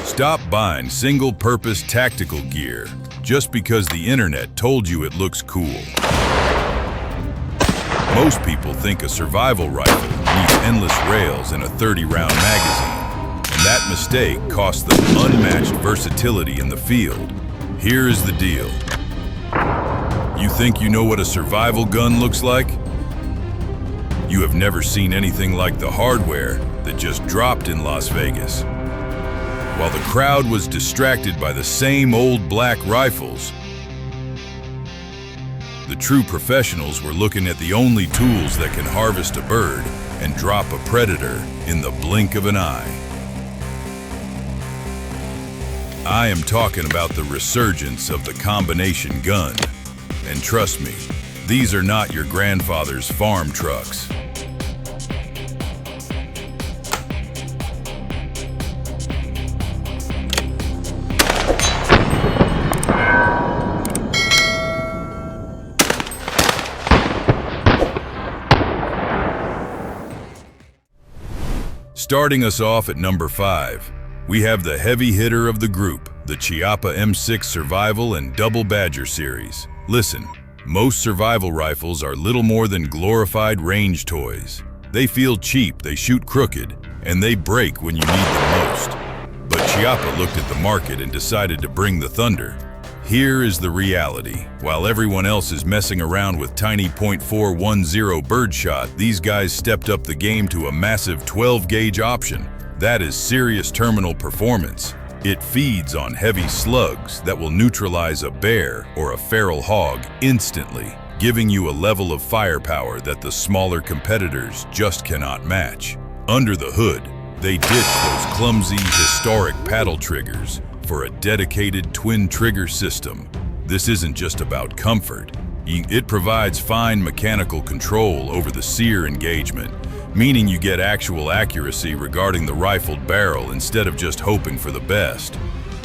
Stop buying single-purpose tactical gear just because the internet told you it looks cool. Most people think a survival rifle needs endless rails and a 30-round magazine, and that mistake costs them unmatched versatility in the field. Here is the deal. You think you know what a survival gun looks like? You have never seen anything like the hardware that just dropped in Las Vegas. While the crowd was distracted by the same old black rifles, the true professionals were looking at the only tools that can harvest a bird and drop a predator in the blink of an eye. I am talking about the resurgence of the combination gun. And trust me, these are not your grandfather's farm trucks. Starting us off at number 5, we have the heavy hitter of the group, the Chiappa M6 Survival and Double Badger series. Listen, most survival rifles are little more than glorified range toys. They feel cheap, they shoot crooked, and they break when you need them most. But Chiappa looked at the market and decided to bring the thunder. Here is the reality. While everyone else is messing around with tiny .410 birdshot, these guys stepped up the game to a massive 12-gauge option. That is serious terminal performance. It feeds on heavy slugs that will neutralize a bear or a feral hog instantly, giving you a level of firepower that the smaller competitors just cannot match. Under the hood, they ditched those clumsy, historic paddle triggers for a dedicated twin trigger system. This isn't just about comfort. It provides fine mechanical control over the sear engagement, meaning you get actual accuracy regarding the rifled barrel instead of just hoping for the best.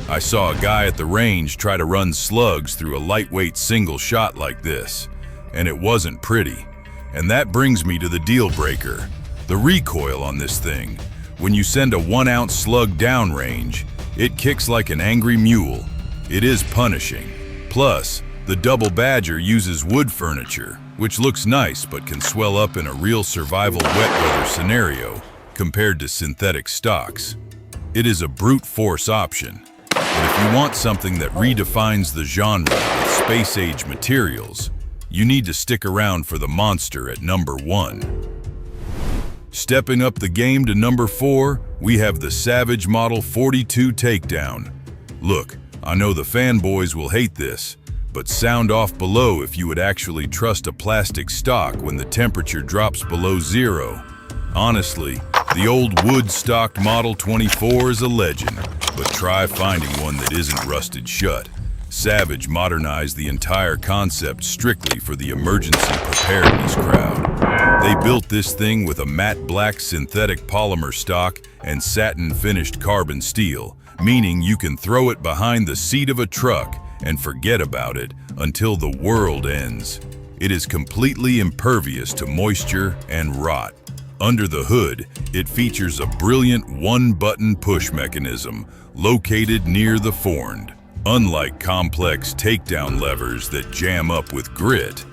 I saw a guy at the range try to run slugs through a lightweight single shot like this, and it wasn't pretty. And that brings me to the deal breaker, the recoil on this thing. When you send a 1-ounce slug downrange, it kicks like an angry mule. It is punishing. Plus, the Double Badger uses wood furniture, which looks nice but can swell up in a real survival wet weather scenario compared to synthetic stocks. It is a brute force option, but if you want something that redefines the genre with space-age materials, you need to stick around for the monster at number 1. Stepping up the game to number 4, we have the Savage Model 42 Takedown. Look, I know the fanboys will hate this, but sound off below if you would actually trust a plastic stock when the temperature drops below 0. Honestly, the old wood-stocked Model 24 is a legend, but try finding one that isn't rusted shut. Savage modernized the entire concept strictly for the emergency preparedness crowd. They built this thing with a matte black synthetic polymer stock and satin-finished carbon steel, meaning you can throw it behind the seat of a truck and forget about it until the world ends. It is completely impervious to moisture and rot. Under the hood, it features a brilliant one-button push mechanism located near the forend. Unlike complex takedown levers that jam up with grit,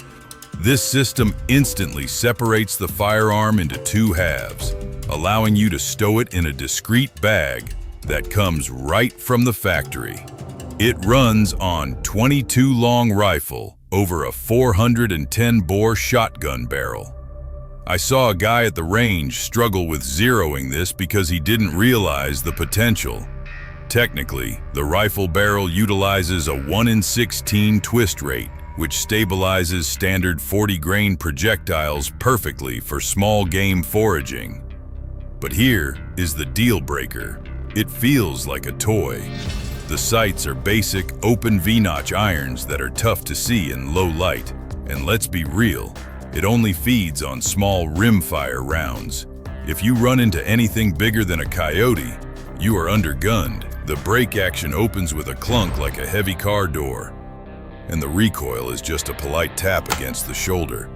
this system instantly separates the firearm into 2 halves, allowing you to stow it in a discreet bag that comes right from the factory. It runs on 22 long rifle over a 410 bore shotgun barrel. I saw a guy at the range struggle with zeroing this because he didn't realize the potential. Technically, the rifle barrel utilizes a 1 in 16 twist rate, which stabilizes standard 40-grain projectiles perfectly for small game foraging. But here is the deal breaker. It feels like a toy. The sights are basic, open V-notch irons that are tough to see in low light. And let's be real, it only feeds on small rimfire rounds. If you run into anything bigger than a coyote, you are undergunned. The brake action opens with a clunk like a heavy car door, and the recoil is just a polite tap against the shoulder.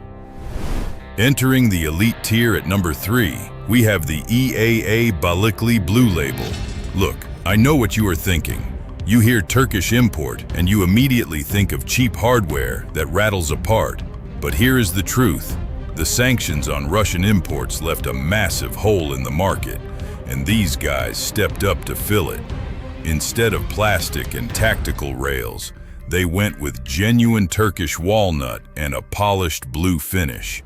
Entering the elite tier at number 3, we have the EAA Balikli Blue Label. Look, I know what you are thinking. You hear Turkish import and you immediately think of cheap hardware that rattles apart. But here is the truth. The sanctions on Russian imports left a massive hole in the market, and these guys stepped up to fill it. Instead of plastic and tactical rails, they went with genuine Turkish walnut and a polished blue finish.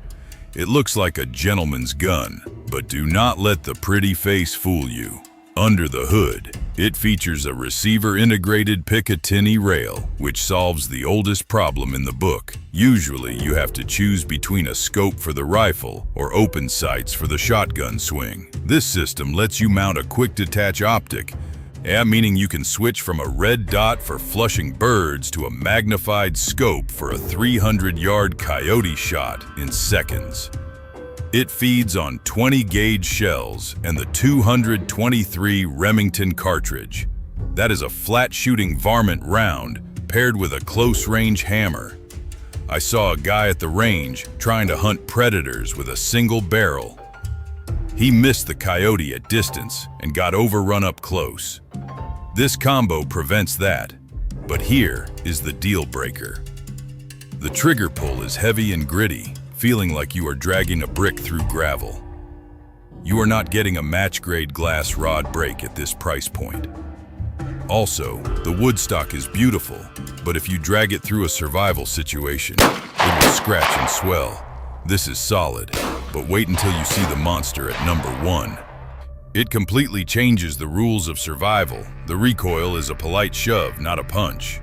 It looks like a gentleman's gun, but do not let the pretty face fool you. Under the hood, it features a receiver-integrated Picatinny rail, which solves the oldest problem in the book. Usually, you have to choose between a scope for the rifle or open sights for the shotgun swing. This system lets you mount a quick-detach optic, meaning you can switch from a red dot for flushing birds to a magnified scope for a 300-yard coyote shot in seconds. It feeds on 20-gauge shells and the 223 Remington cartridge. That is a flat-shooting varmint round paired with a close-range hammer. I saw a guy at the range trying to hunt predators with a single barrel. He missed the coyote at distance and got overrun up close. This combo prevents that, but here is the deal breaker. The trigger pull is heavy and gritty, feeling like you are dragging a brick through gravel. You are not getting a match-grade glass rod break at this price point. Also, the wood stock is beautiful, but if you drag it through a survival situation, it will scratch and swell. This is solid, but wait until you see the monster at number 1. It completely changes the rules of survival. The recoil is a polite shove, not a punch.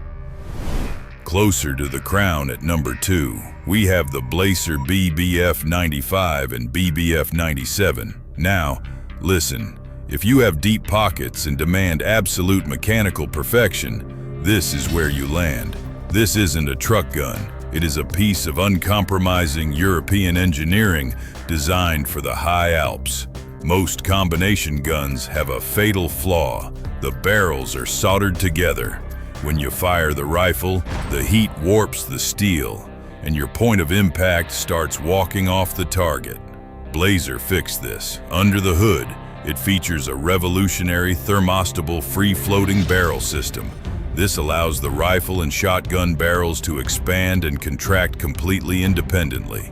Closer to the crown at number 2, we have the Blaser BBF 95 and BBF 97. Now, listen, if you have deep pockets and demand absolute mechanical perfection, this is where you land. This isn't a truck gun. It is a piece of uncompromising European engineering designed for the high Alps. Most combination guns have a fatal flaw. The barrels are soldered together. When you fire the rifle, the heat warps the steel, and your point of impact starts walking off the target. Blaser fixed this. Under the hood, it features a revolutionary thermostable free-floating barrel system. This allows the rifle and shotgun barrels to expand and contract completely independently.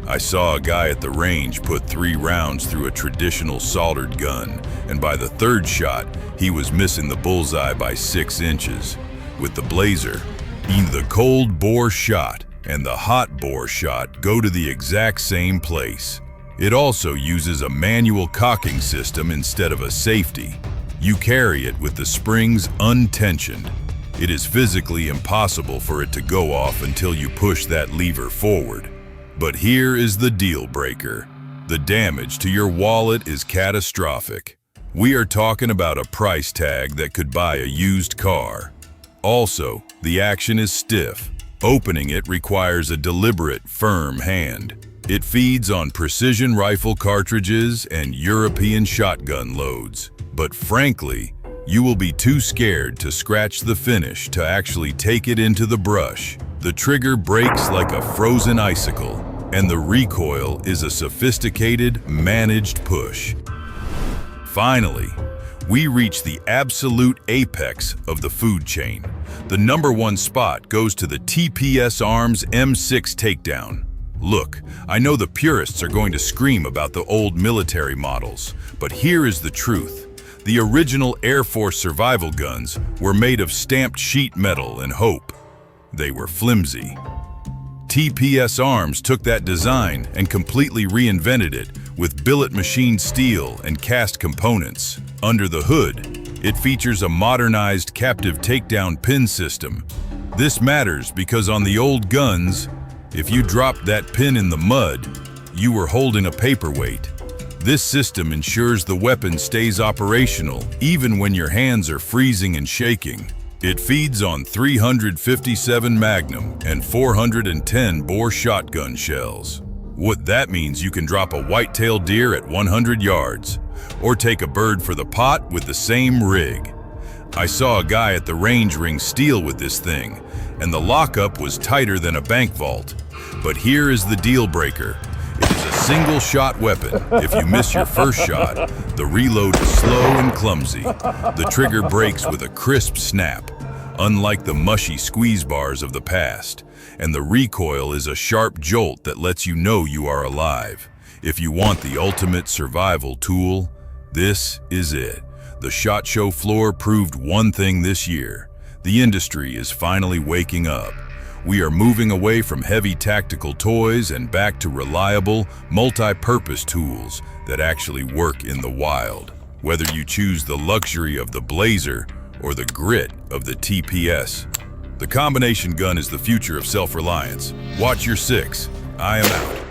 I saw a guy at the range put 3 rounds through a traditional soldered gun, and by the 3rd shot, he was missing the bullseye by 6 inches. With the Blaser, the cold bore shot and the hot bore shot go to the exact same place. It also uses a manual cocking system instead of a safety. You carry it with the springs untensioned. It is physically impossible for it to go off until you push that lever forward. But here is the deal breaker. The damage to your wallet is catastrophic. We are talking about a price tag that could buy a used car. Also, the action is stiff. Opening it requires a deliberate, firm hand. It feeds on precision rifle cartridges and European shotgun loads. But frankly, you will be too scared to scratch the finish to actually take it into the brush. The trigger breaks like a frozen icicle, and the recoil is a sophisticated, managed push. Finally, we reach the absolute apex of the food chain. The number 1 spot goes to the TPS Arms M6 Takedown. Look, I know the purists are going to scream about the old military models, but here is the truth. The original Air Force survival guns were made of stamped sheet metal and hope. They were flimsy. TPS Arms took that design and completely reinvented it with billet machined steel and cast components. Under the hood, it features a modernized captive takedown pin system. This matters because on the old guns, if you dropped that pin in the mud, you were holding a paperweight. This system ensures the weapon stays operational even when your hands are freezing and shaking. It feeds on 357 Magnum and 410 bore shotgun shells. What that means, you can drop a white-tailed deer at 100 yards, or take a bird for the pot with the same rig. I saw a guy at the range ring steel with this thing, and the lockup was tighter than a bank vault. But here is the deal breaker. It is a single-shot weapon. If you miss your first shot, the reload is slow and clumsy. The trigger breaks with a crisp snap, unlike the mushy squeeze bars of the past. And the recoil is a sharp jolt that lets you know you are alive. If you want the ultimate survival tool, this is it. The SHOT Show floor proved one thing this year. The industry is finally waking up. We are moving away from heavy tactical toys and back to reliable, multi-purpose tools that actually work in the wild. Whether you choose the luxury of the Blaser or the grit of the TPS, the combination gun is the future of self-reliance. Watch your six. I am out.